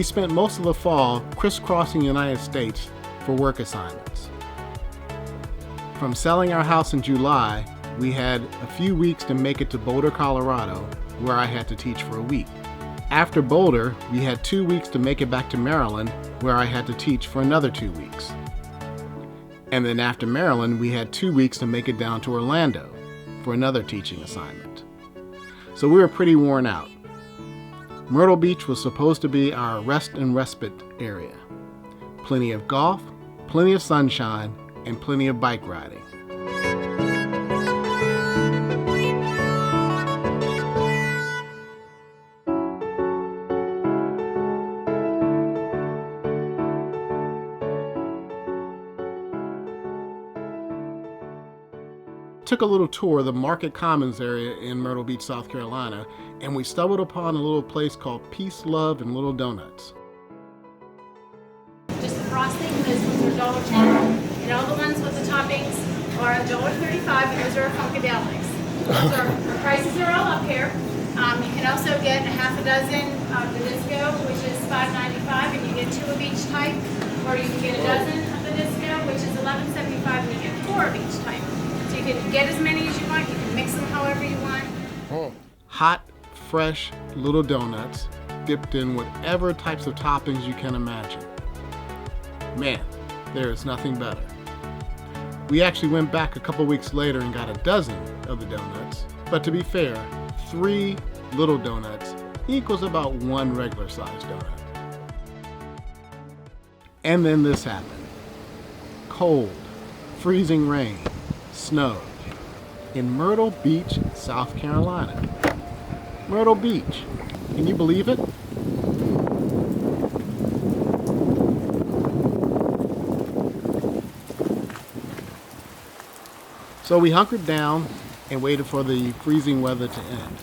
we spent most of the fall crisscrossing the United States for work assignments. From selling our house in July, we had a few weeks to make it to Boulder, Colorado, where I had to teach for a week. After Boulder, we had 2 weeks to make it back to Maryland, where I had to teach for another 2 weeks. And then after Maryland, we had 2 weeks to make it down to Orlando for another teaching assignment. So we were pretty worn out. Myrtle Beach was supposed to be our rest and respite area. Plenty of golf, plenty of sunshine, and plenty of bike riding. Took a little tour of the Market Commons area in Myrtle Beach, South Carolina, and we stumbled upon a little place called Peace, Love, and Little Donuts. Just the frosting, those ones are $1.10, and all the ones with the toppings are $1.35. Those are Funkadelics. Our prices are all up here. You can also get a half a dozen of the disco, which is $5.95, and you get 2 of each type, or you can get a dozen of the disco, which is $11.75, and you get 4 of each type. So you can get as many as you want, you can mix them however you want. Hot, fresh little donuts dipped in whatever types of toppings you can imagine. Man, there is nothing better. We actually went back a couple weeks later and got a dozen of the donuts, but to be fair, 3 little donuts equals about 1 regular sized donut. And then this happened. Cold, freezing rain, snow in Myrtle Beach, South Carolina. Myrtle Beach, can you believe it? So we hunkered down and waited for the freezing weather to end.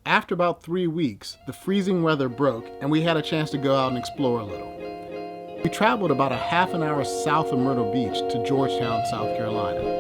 After about 3 weeks, the freezing weather broke and we had a chance to go out and explore a little. We traveled about a half an hour south of Myrtle Beach to Georgetown, South Carolina.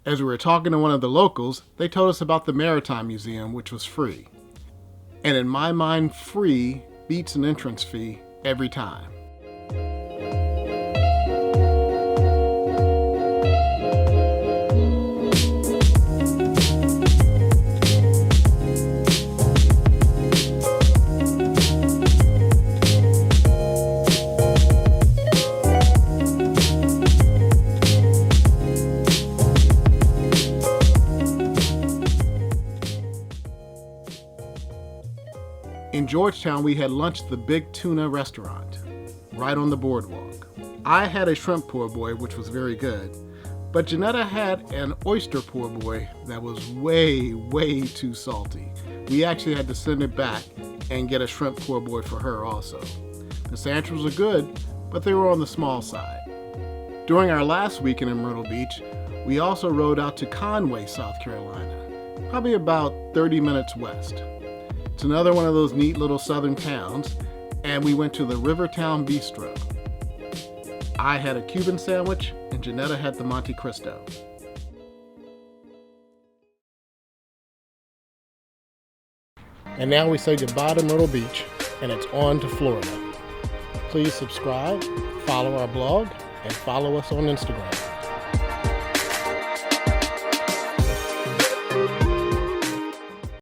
As we were talking to one of the locals, they told us about the Maritime Museum, which was free. And in my mind, free beats an entrance fee every time. In Georgetown, we had lunch at the Big Tuna restaurant, right on the boardwalk. I had a shrimp poor boy, which was very good, but Johnetta had an oyster poor boy that was way, way too salty. We actually had to send it back and get a shrimp poor boy for her also. The sandwiches were good, but they were on the small side. During our last weekend in Myrtle Beach, we also rode out to Conway, South Carolina, probably about 30 minutes west. It's another one of those neat little southern towns, and we went to the Rivertown Bistro. I had a Cuban sandwich, and Johnetta had the Monte Cristo. And now we say goodbye to Myrtle Beach, and it's on to Florida. Please subscribe, follow our blog, and follow us on Instagram.